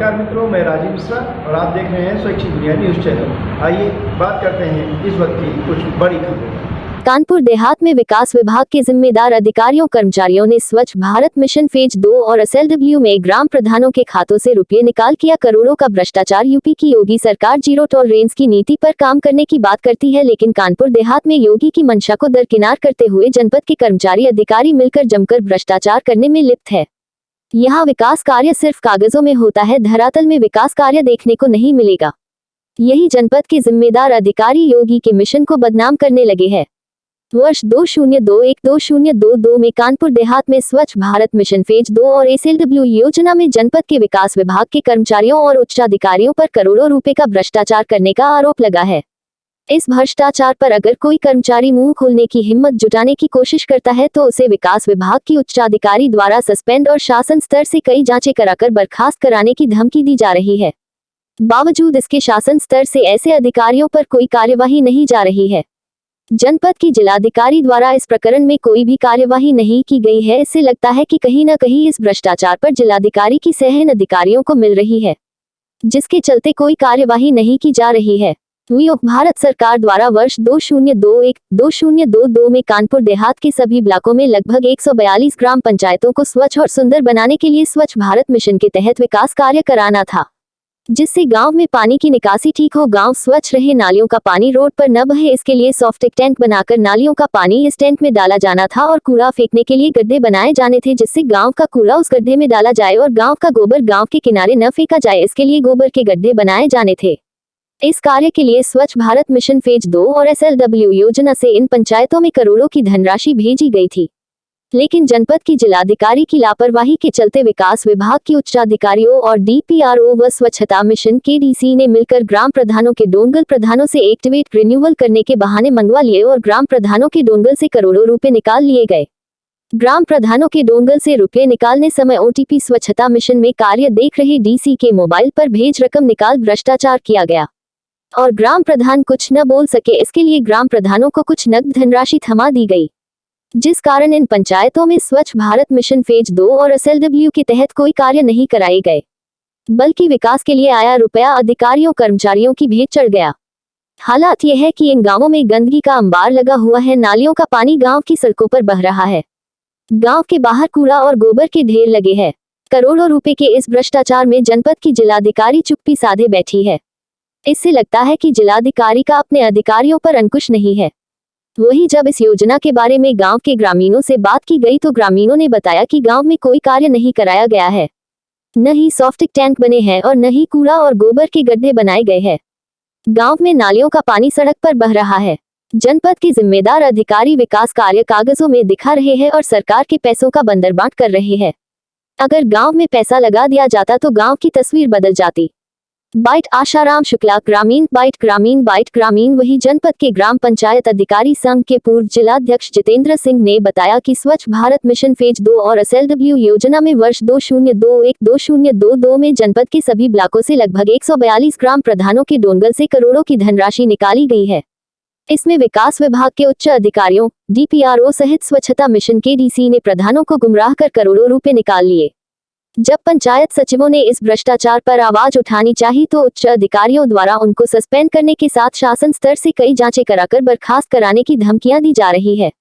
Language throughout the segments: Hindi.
नमस्कार मित्रों, मैं राजीव मिश्रा और आप देख रहे हैं स्वैच्छिक दुनिया न्यूज़ चैनल। आइए बात करते हैं इस वक्त की कुछ बड़ी खबरें। कानपुर देहात में विकास विभाग के जिम्मेदार अधिकारियों कर्मचारियों ने स्वच्छ भारत मिशन फेज 2 और एसएलडब्ल्यू में ग्राम प्रधानों के खातों से रुपये निकाल किया करोड़ों का भ्रष्टाचार। यूपी की योगी सरकार जीरो टॉलरेंस की नीति पर काम करने की बात करती है, लेकिन कानपुर देहात में योगी की मंशा को दरकिनार करते हुए जनपद के कर्मचारी अधिकारी मिलकर जमकर भ्रष्टाचार करने में लिप्त है। यहाँ विकास कार्य सिर्फ कागजों में होता है, धरातल में विकास कार्य देखने को नहीं मिलेगा। यही जनपद के जिम्मेदार अधिकारी योगी के मिशन को बदनाम करने लगे हैं। वर्ष 2021-2022 में कानपुर देहात में स्वच्छ भारत मिशन फेज 2 और एसएलडब्ल्यू योजना में जनपद के विकास विभाग के कर्मचारियों और उच्चाधिकारियों पर करोड़ों रुपए का भ्रष्टाचार करने का आरोप लगा है। इस भ्रष्टाचार पर अगर कोई कर्मचारी मुंह खोलने की हिम्मत जुटाने की कोशिश करता है तो उसे विकास विभाग की उच्चाधिकारी द्वारा सस्पेंड और शासन स्तर से कई जांचें कराकर बर्खास्त कराने की धमकी दी जा रही है। बावजूद इसके शासन स्तर से ऐसे अधिकारियों पर कोई कार्यवाही नहीं जा रही है। जनपद की जिलाधिकारी द्वारा इस प्रकरण में कोई भी कार्यवाही नहीं की गई है। इससे लगता है कि कहीं न कहीं इस भ्रष्टाचार पर जिलाधिकारी की सहन अधिकारियों को मिल रही है, जिसके चलते कोई कार्यवाही नहीं की जा रही है। भारत सरकार द्वारा वर्ष 2021-2022 में कानपुर देहात के सभी ब्लॉकों में लगभग 142 ग्राम पंचायतों को स्वच्छ और सुंदर बनाने के लिए स्वच्छ भारत मिशन के तहत विकास कार्य कराना था, जिससे गांव में पानी की निकासी ठीक हो, गांव स्वच्छ रहे, नालियों का पानी रोड पर न बहे। इसके लिए सॉफ्ट टैंक बनाकर नालियों का पानी इस टैंक में डाला जाना था और कूड़ा फेंकने के लिए गड्ढे बनाए जाने थे, जिससे गांव का कूड़ा उस गड्ढे में डाला जाए और गांव का गोबर गांव के किनारे न फेंका जाए। इसके लिए गोबर के गड्ढे बनाए जाने थे। इस कार्य के लिए स्वच्छ भारत मिशन फेज 2 और एसएलडब्ल्यू योजना से इन पंचायतों में करोड़ों की धनराशि भेजी गई थी, लेकिन जनपद की जिलाधिकारी की लापरवाही के चलते विकास विभाग की उच्चाधिकारियों और डीपीआरओ व स्वच्छता मिशन के डीसी ने मिलकर ग्राम प्रधानों के डोंगल प्रधानों से एक्टिवेट रिन्यूअल करने के बहाने मंगवा लिए और ग्राम प्रधानों के डोंगल से करोड़ों रुपए निकाल लिए गए। ग्राम प्रधानों के डोंगल से रुपये निकालने समय ओटीपी स्वच्छता मिशन में कार्य देख रहे डीसी के मोबाइल पर भेज रकम निकाल भ्रष्टाचार किया गया और ग्राम प्रधान कुछ न बोल सके। इसके लिए ग्राम प्रधानों को कुछ नकद धनराशि थमा दी गई, जिस कारण इन पंचायतों में स्वच्छ भारत मिशन फेज 2 और एसएलडब्ल्यू के तहत कोई कार्य नहीं कराए गए, बल्कि विकास के लिए आया रुपया अधिकारियों कर्मचारियों की भेंट चढ़ गया। हालात यह है कि इन गांवों में गंदगी का अंबार लगा हुआ है, नालियों का पानी गांव की सड़कों पर बह रहा है, गांव के बाहर कूड़ा और गोबर के ढेर लगे हैं। करोड़ों रुपए के इस भ्रष्टाचार में जनपद की जिलाधिकारी चुप्पी साधे बैठी है। इससे लगता है कि जिलाधिकारी का अपने अधिकारियों पर अंकुश नहीं है। वही जब इस योजना के बारे में गांव के ग्रामीणों से बात की गई तो ग्रामीणों ने बताया कि गांव में कोई कार्य नहीं कराया गया है, न ही सॉफ्ट टैंक बने हैं और न ही कूड़ा और गोबर के गड्ढे बनाए गए हैं। गांव में नालियों का पानी सड़क पर बह रहा है। जनपद के जिम्मेदार अधिकारी विकास कार्य कागजों में दिखा रहे हैं और सरकार के पैसों का बंदरबांट कर रहे हैं। अगर गांव में पैसा लगा दिया जाता तो गांव की तस्वीर बदल जाती। बाइट आशाराम शुक्ला, ग्रामीण बाइट ग्रामीण। वही जनपद के ग्राम पंचायत अधिकारी संघ के पूर्व जिलाध्यक्ष जितेंद्र सिंह ने बताया कि स्वच्छ भारत मिशन फेज 2 और एसएलडब्ल्यू योजना में वर्ष 2021-2022 में जनपद के सभी ब्लॉकों से लगभग 142 ग्राम प्रधानों के डोंगल से करोड़ों की धनराशि निकाली गई है। इसमें विकास विभाग के उच्च अधिकारियों, डीपीआरओ सहित स्वच्छता मिशन के डीसी ने प्रधानों को गुमराह कर करोड़ों रुपए निकाल लिए। जब पंचायत सचिवों ने इस भ्रष्टाचार पर आवाज उठानी चाहिए तो उच्च अधिकारियों द्वारा उनको सस्पेंड करने के साथ शासन स्तर से कई जांचें कराकर बर्खास्त कराने की धमकियां दी जा रही है।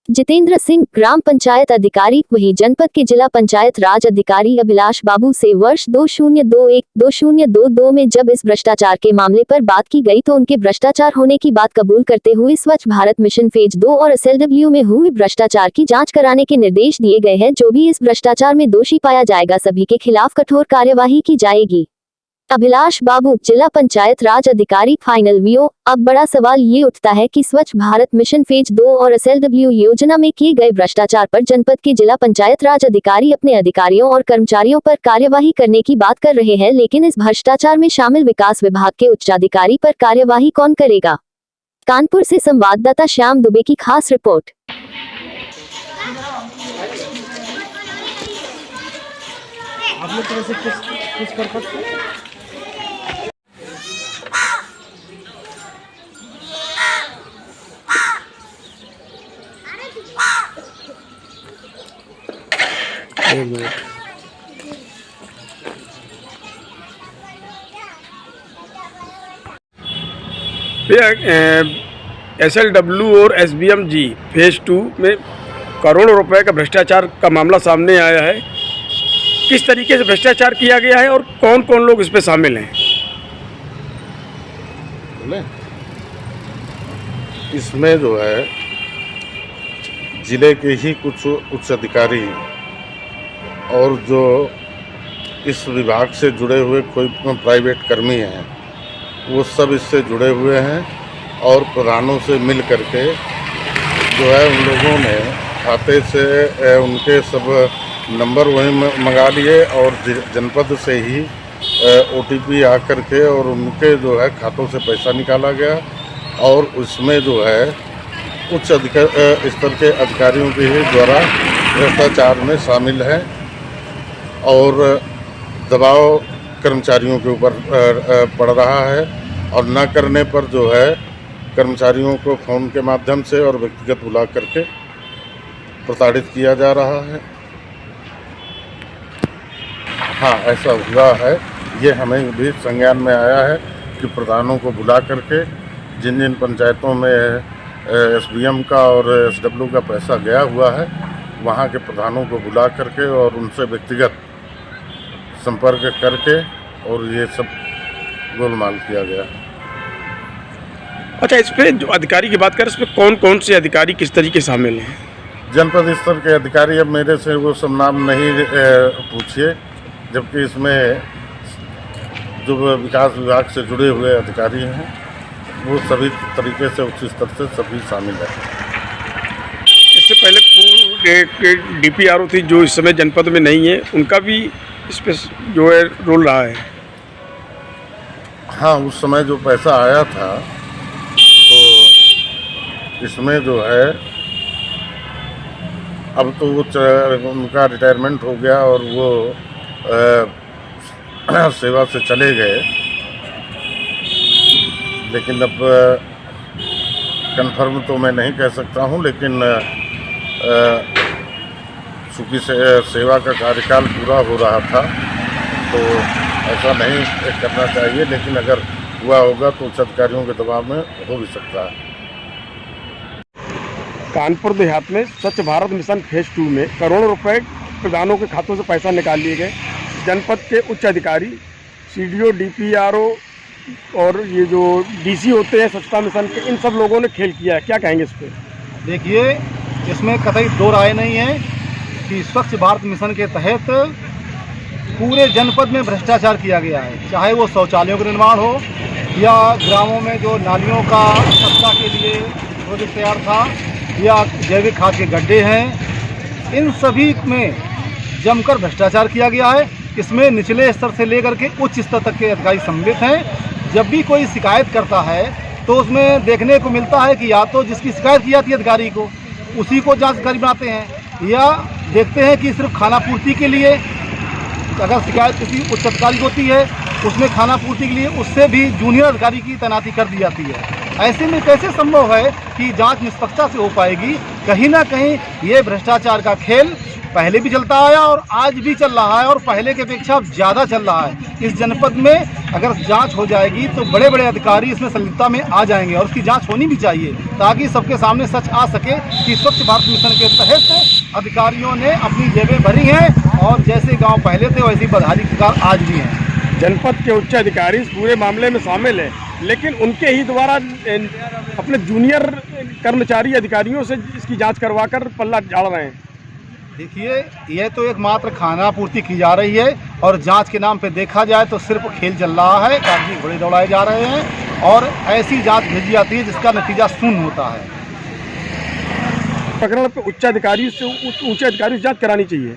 जितेंद्र सिंह, ग्राम पंचायत अधिकारी। वही जनपद के जिला पंचायत राज अधिकारी अभिलाष बाबू से वर्ष 2021-2022 में जब इस भ्रष्टाचार के मामले पर बात की गई तो उनके भ्रष्टाचार होने की बात कबूल करते हुए स्वच्छ भारत मिशन फेज 2 और एसएलडब्ल्यू में हुए भ्रष्टाचार की जांच कराने के निर्देश दिए गए हैं। जो भी इस भ्रष्टाचार में दोषी पाया जाएगा सभी के खिलाफ कठोर कार्यवाही की जाएगी। अभिलाष बाबू, जिला पंचायत राज अधिकारी। Final VO. अब बड़ा सवाल ये उठता है कि स्वच्छ भारत मिशन फेज 2 और एसएलडब्ल्यू योजना में किए गए भ्रष्टाचार पर जनपद के जिला पंचायत राज अधिकारी अपने अधिकारियों और कर्मचारियों पर कार्यवाही करने की बात कर रहे हैं, लेकिन इस भ्रष्टाचार में शामिल विकास विभाग के उच्चाधिकारी पर कार्यवाही कौन करेगा? कानपुर से संवाददाता श्याम दुबे की खास रिपोर्ट। आप लोग तरह से किस पर्पस भैया SLW और SBMG फेज़ 2 में करोड़ों रुपए का भ्रष्टाचार का मामला सामने आया है। किस तरीके से भ्रष्टाचार किया गया है और कौन कौन लोग इस पे शामिल हैं? इसमें जो है ज़िले के ही कुछ उच्च अधिकारी और जो इस विभाग से जुड़े हुए कोई प्राइवेट कर्मी हैं वो सब इससे जुड़े हुए हैं और प्रधानों से मिल करके जो है उन लोगों ने खाते से उनके सब नंबर वहीं मंगा लिए और जनपद से ही OTP आ करके और उनके जो है खातों से पैसा निकाला गया और उसमें जो है उच्च स्तर के अधिकारियों के ही द्वारा भ्रष्टाचार में शामिल है और दबाव कर्मचारियों के ऊपर पड़ रहा है और न करने पर जो है कर्मचारियों को फ़ोन के माध्यम से और व्यक्तिगत बुला करके प्रताड़ित किया जा रहा है। हाँ, ऐसा हुआ है, ये हमें भी संज्ञान में आया है कि प्रधानों को बुला करके जिन जिन पंचायतों में SBM का और SW का पैसा गया हुआ है वहाँ के प्रधानों को बुला करके और उनसे व्यक्तिगत संपर्क करके और ये सब गोलमाल किया गया। अच्छा, इस पे जो अधिकारी की बात करें, इस पे कौन कौन से अधिकारी किस तरीके शामिल हैं? जनपद स्तर के अधिकारी, अब मेरे से वो सब नाम नहीं पूछिए, जबकि इसमें जो विकास विभाग से जुड़े हुए अधिकारी हैं वो सभी तरीके से उच्च स्तर से सभी शामिल हैं। इससे पहले DPRO थी जो इस समय जनपद में नहीं है, उनका भी इस पे जो है रोल रहा है। हाँ, उस समय जो पैसा आया था तो इसमें जो है अब तो वो उनका रिटायरमेंट हो गया और वो सेवा से चले गए, लेकिन अब कंफर्म तो मैं नहीं कह सकता हूँ, लेकिन चूँकि सेवा का कार्यकाल पूरा हो रहा था तो ऐसा नहीं करना चाहिए, लेकिन अगर हुआ होगा तो उच्च अधिकारियों के दबाव में हो भी सकता है। कानपुर देहात में स्वच्छ भारत मिशन फेज़ 2 में करोड़ों रुपए प्रधानों के खातों से पैसा निकाल लिए गए। जनपद के उच्च अधिकारी, CDO, DPRO और ये जो DC होते हैं स्वच्छता मिशन के, इन सब लोगों ने खेल किया है। क्या कहेंगे इस पर? देखिए, इसमें कतई दो राय नहीं है कि स्वच्छ भारत मिशन के तहत पूरे जनपद में भ्रष्टाचार किया गया है, चाहे वो शौचालयों का निर्माण हो या ग्रामों में जो नालियों का स्वच्छता के लिए प्रोजेक्ट तैयार था या जैविक खाद के गड्ढे हैं, इन सभी में जमकर भ्रष्टाचार किया गया है। इसमें निचले स्तर से लेकर के उच्च स्तर तक के अधिकारी सम्मिलित हैं। जब भी कोई शिकायत करता है तो उसमें देखने को मिलता है कि या तो जिसकी शिकायत की जाती है अधिकारी को, उसी को जांच अधिकारी बनाते हैं, या देखते हैं कि सिर्फ खाना पूर्ति के लिए अगर शिकायत किसी उच्च अधिकारी की होती है उसमें खाना पूर्ति के लिए उससे भी जूनियर अधिकारी की तैनाती कर दी जाती है। ऐसे में कैसे संभव है कि जांच निष्पक्षता से हो पाएगी? कहीं ना कहीं ये भ्रष्टाचार का खेल पहले भी चलता आया और आज भी चल रहा है और पहले की अपेक्षा ज़्यादा चल रहा है। इस जनपद में अगर जांच हो जाएगी तो बड़े बड़े अधिकारी इसमें संलिप्तता में आ जाएंगे और उसकी जांच होनी भी चाहिए ताकि सबके सामने सच आ सके कि स्वच्छ भारत मिशन के तहत अधिकारियों ने अपनी जेबें भरी हैं और जैसे गांव पहले थे वैसी बदहाली के शिकार आज भी हैं। जनपद के उच्च अधिकारी इस पूरे मामले में शामिल हैं, लेकिन उनके ही द्वारा अपने जूनियर कर्मचारी अधिकारियों से इसकी जाँच करवा कर पल्ला झाड़ रहे हैं। देखिए, यह तो एकमात्र खाना पूर्ति की जा रही है और जांच के नाम पे देखा जाए तो सिर्फ खेल चल रहा है, कागजी घोड़े दौड़ाए जा रहे हैं और ऐसी जांच भेजी जाती है जिसका नतीजा शून्य होता है। प्रकरण पे उच्च अधिकारी से जांच करानी चाहिए।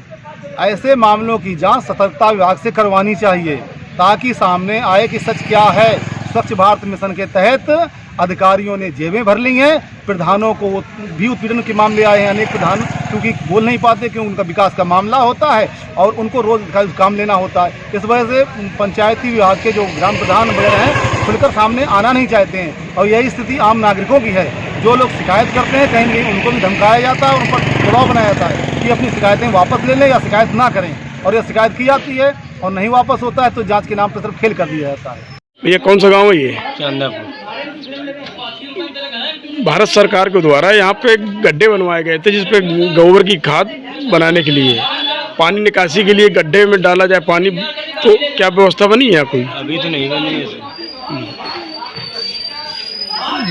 ऐसे मामलों की जांच सतर्कता विभाग से करवानी चाहिए ताकि सामने आए कि सच क्या है। स्वच्छ भारत मिशन के तहत अधिकारियों ने जेबें भर ली हैं, प्रधानों को भी उत्पीड़न के मामले आए हैं। अनेक प्रधान क्योंकि बोल नहीं पाते क्योंकि उनका विकास का मामला होता है और उनको रोज काम लेना होता है। इस वजह से पंचायती विभाग के जो ग्राम प्रधान वगैरह हैं खुलकर सामने आना नहीं चाहते हैं और यही स्थिति आम नागरिकों की है। जो लोग शिकायत करते हैं कहीं कहीं उनको भी धमकाया जाता है और उन पर दबाव बनाया जाता है कि अपनी शिकायतें वापस ले लें या शिकायत ना करें, और यह शिकायत की जाती है और नहीं वापस होता है तो जाँच के नाम पर सिर्फ खेल कर दिया जाता है। ये कौन सा गाँव है? ये चंदापुर। भारत सरकार के द्वारा यहाँ पे गड्ढे बनवाए गए थे जिसपे गोबर की खाद बनाने के लिए, पानी निकासी के लिए गड्ढे में डाला जाए पानी, तो क्या व्यवस्था बनी है यहाँ कोई? अभी तो नहीं बनी है सर।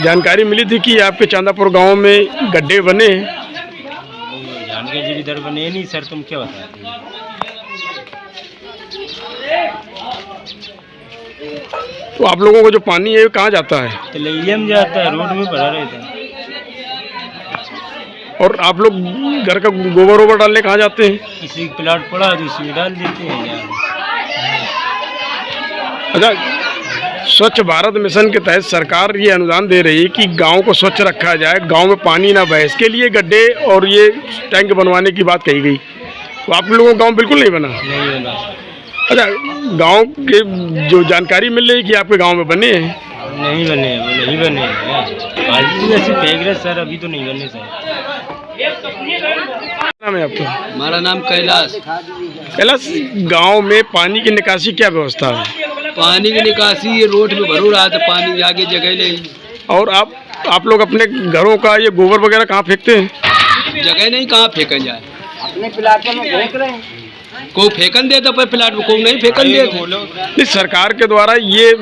जानकारी मिली थी कि आपके चांदापुर गांव में गड्ढे बने हैं। जानकारी जब इधर बने नहीं सर, तुम क्या बताते हैं? तो आप लोगों को जो पानी है कहाँ जाता है? तो लइया में जाता है, रोड में भरा रहता है। और आप लोग घर का गोबर वोबर डालने कहाँ जाते हैं? किसी का प्लाट पड़ा तो उसी में डाल देते हैं यार। अच्छा, स्वच्छ भारत मिशन के तहत सरकार ये अनुदान दे रही है कि गांव को स्वच्छ रखा जाए, गांव में पानी ना बहे, इसके लिए गड्ढे और ये टैंक बनवाने की बात कही गई। तो आप लोगों का गांव बिल्कुल नहीं बना? नहीं बना। अच्छा, गांव के जो जानकारी मिल रही है कि आपके गांव में बने हैं? नहीं बने, वो नहीं बने हैं। फालतू ऐसे फेंक रहे सर, अभी तो नहीं बने सर। क्या नाम है आपका? हमारा नाम कैलाश। कैलाश, गांव में पानी की निकासी क्या व्यवस्था है? पानी की निकासी ये रोड में भरो रहा था, पानी आगे जगह नहीं। और आप लोग अपने घरों का ये गोबर वगैरह कहाँ फेंकते हैं? जगह नहीं, कहाँ फेंका जाए? अपने प्लाट में फेंक रहे हैं। कोई फेंकन देता पर प्लाट में, कोई नहीं फेंकन देता। नहीं, सरकार के द्वारा ये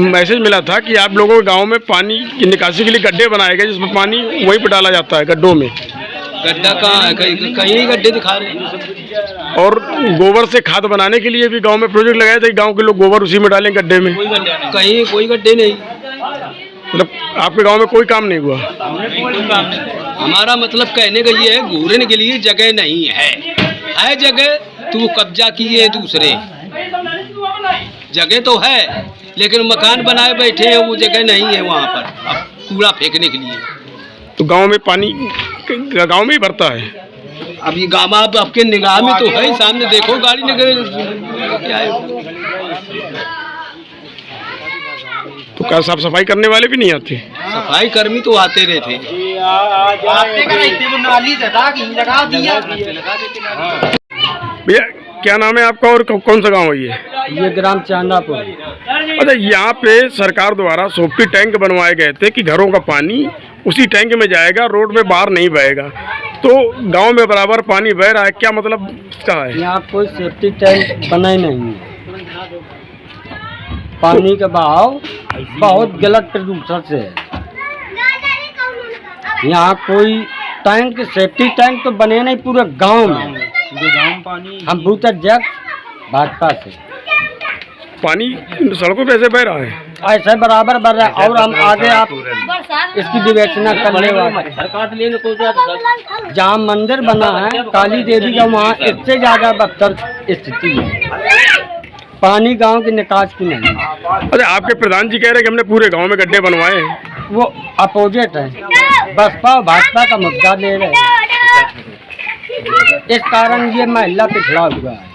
मैसेज मिला था कि आप लोगों के गांव में पानी की निकासी के लिए गड्ढे बनाए गए जिसमें पानी वहीं पर डाला जाता है, गड्ढों में। गड्ढा कहाँ है? कहीं गड्ढे दिखा रहे हैं। और गोबर से खाद बनाने के लिए भी गांव में प्रोजेक्ट लगाया था कि गांव के लोग गोबर उसी में डालें गड्ढे में। कहीं कोई गड्ढे नहीं। मतलब आपके गांव में कोई काम नहीं हुआ? हमारा मतलब कहने का ये है, घूरने के लिए जगह नहीं है जगह, तू कब्जा किए दूसरे। जगह तो है लेकिन मकान बनाए बैठे हैं, वो जगह नहीं है वहाँ पर अब कूड़ा फेंकने के लिए। तो गांव में पानी गांव में ही भरता है? अब ये गाँव आप आपके निगाह में तो है, सामने देखो गाड़ी निकल क्या है। तो क्या साफ सफाई करने वाले भी नहीं आते? सफाई कर्मी तो आते रहते। भैया, क्या नाम है आपका और कौन सा गांव है ये? ये ग्राम चांदापुर। अच्छा, यहाँ पे सरकार द्वारा सोफ्टी टैंक बनवाए गए थे कि घरों का पानी उसी टैंक में जाएगा, रोड में बाहर नहीं बहेगा। तो गांव में बराबर पानी बह रहा है, क्या मतलब इसका है? यहाँ कोई सेफ्टी टैंक बना ही नहीं है। पानी का बहाव बहुत गलत प्रदूषण से है। यहाँ कोई टैंक, सेफ्टी टैंक तो बने नहीं पूरे गांव में। हम बूथ अध्यक्ष भाजपा से। पानी सड़कों पे ऐसे बह रहा है? ऐसे बराबर बढ़ रहा है। और हम आगे आप इसकी विवेचना करने वाले, जहाँ मंदिर बना है काली देवी का, वहाँ इससे ज़्यादा बदतर स्थिति है। पानी गांव की निकास की नहीं। अच्छा, आपके प्रधान जी कह रहे हैं कि हमने पूरे गांव में गड्ढे बनवाए हैं। वो अपोजिट है, बसपा और भाजपा का मुद्दा ले रहे हैं। इस कारण ये महिला पिछड़ा हुआ है।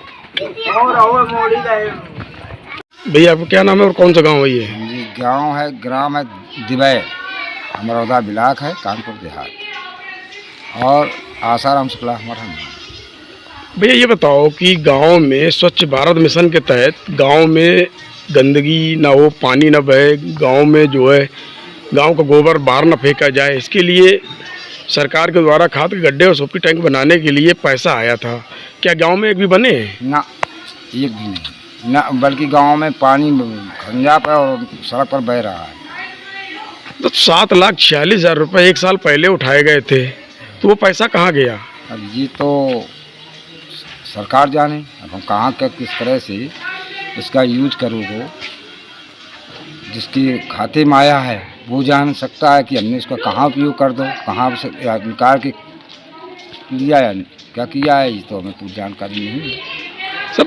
भैया, आपका क्या नाम है और कौन सा गांव है ये? जी, गांव है, ग्राम है दिवै, अमरौदा ब्लॉक है, कानपुर देहात, और आसाराम शुक्ला हमारा नाम। भैया, ये बताओ कि गांव में स्वच्छ भारत मिशन के तहत गांव में गंदगी ना हो, पानी ना बहे, गांव में जो है गांव का गोबर बाहर ना फेंका जाए, इसके लिए सरकार के द्वारा खाद के गड्ढे और सोफ्टी टैंक बनाने के लिए पैसा आया था। क्या गांव में एक भी बने हैं? ना, एक भी नहीं ना, बल्कि गांव में पानी खंजा पर और सड़क पर बह रहा है। तो 7,46,000 रुपये एक साल पहले उठाए गए थे, तो वो पैसा कहाँ गया? अब ये तो सरकार जाने, अब हम कहाँ का किस तरह से इसका यूज करोगे, जिसके खाते में आया है वो जान सकता है कि हमने इसका कहाँ उपयोग कर दो, कहाँ से निकाल के लिया या क्या किया है, ये तो हमें कुछ जानकारी नहीं है। सब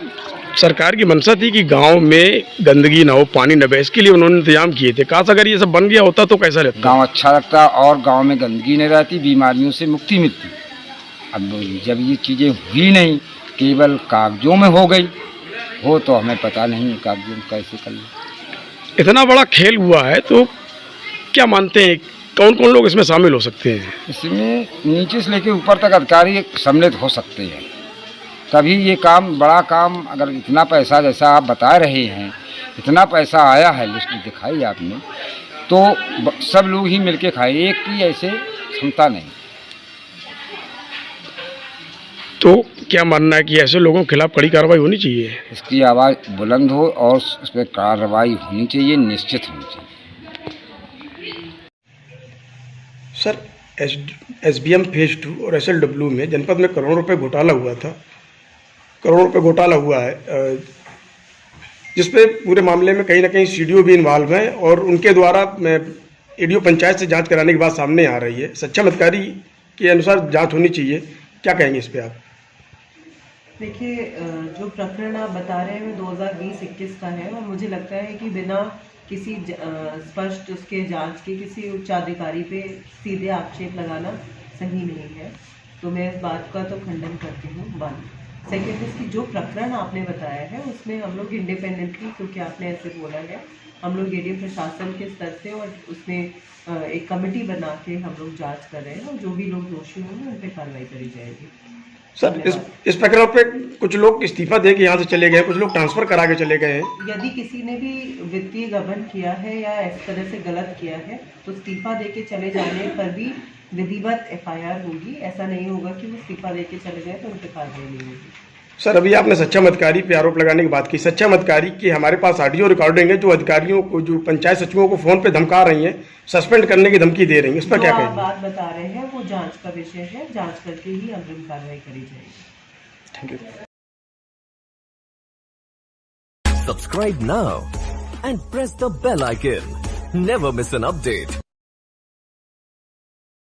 सरकार की मंशा थी कि गांव में गंदगी ना हो, पानी न बहे, इसके लिए उन्होंने इंतजाम किए थे। काश अगर ये सब बन गया होता तो कैसा रहता? गांव अच्छा लगता और गांव में गंदगी नहीं रहती, बीमारियों से मुक्ति मिलती। अब जब ये चीज़ें हुई नहीं, केवल कागजों में हो गई हो, तो हमें पता नहीं कागजों में कैसे कर ले। इतना बड़ा खेल हुआ है तो क्या मानते हैं कौन कौन लोग इसमें शामिल हो सकते हैं? इसमें नीचे से लेकर ऊपर तक अधिकारी सम्मिलित हो सकते हैं, तभी ये काम, बड़ा काम। अगर इतना पैसा जैसा आप बता रहे हैं, इतना पैसा आया है, लिस्ट दिखाई आपने, तो सब लोग ही मिलके खाए, एक की ऐसे क्षमता नहीं। तो क्या मानना है कि ऐसे लोगों के खिलाफ कड़ी कार्रवाई होनी चाहिए? इसकी आवाज़ बुलंद हो और उस पर कार्रवाई होनी चाहिए, निश्चित होनी चाहिए। सर, SBM फेज 2 और SLW में जनपद में करोड़ों रुपए घोटाला हुआ था, करोड़ों रुपए घोटाला हुआ है, जिसपे पूरे मामले में कहीं ना कहीं CDO भी इन्वॉल्व हैं और उनके द्वारा ADO पंचायत से जांच कराने की बात सामने आ रही है। सक्षम अधिकारी के अनुसार जांच होनी चाहिए, क्या कहेंगे इस पे आप? देखिए, जो प्रकरण आप बता रहे हैं 2020-21 का है और मुझे लगता है कि बिना किसी स्पष्ट उसके जांच के किसी उच्चाधिकारी पे सीधे आक्षेप लगाना सही नहीं है, तो मैं इस बात का तो खंडन करती हूँ। सेकेंड, इसकी जो प्रकरण आपने बताया है उसमें हम लोग इंडिपेंडेंटली, क्योंकि आपने ऐसे बोला है, हम लोग ADM प्रशासन के स्तर से और उसमें एक कमेटी बना के हम लोग जांच कर रहे हैं और जो भी लोग दोषी होंगे उन पर कार्रवाई करी जाएगी। सर, इस प्रकरण पे कुछ लोग इस्तीफा दे के यहाँ से चले गए, कुछ लोग ट्रांसफर करा के चले गए हैं। यदि किसी ने भी वित्तीय गबन किया है या इस तरह से गलत किया है तो इस्तीफा दे के चले जाने पर भी विधिवत FIR होगी। ऐसा नहीं होगा कि वो इस्तीफा दे के चले गए तो उन पर कार्रवाई नहीं होगी। सर, अभी आपने सक्षम अधिकारी पे आरोप लगाने की बात की। सक्षम अधिकारी की हमारे पास ऑडियो रिकॉर्डिंग है, जो अधिकारियों को, जो पंचायत सचिवों को फोन पे धमका रही हैं, सस्पेंड करने की धमकी दे रही हैं, इस पर क्या कहेंगे? बात बता रहे हैं वो जांच का विषय है, जांच करके ही अग्रिम कार्रवाई करी जाएगी। Thank you. Subscribe now and press the bell icon. Never miss an update.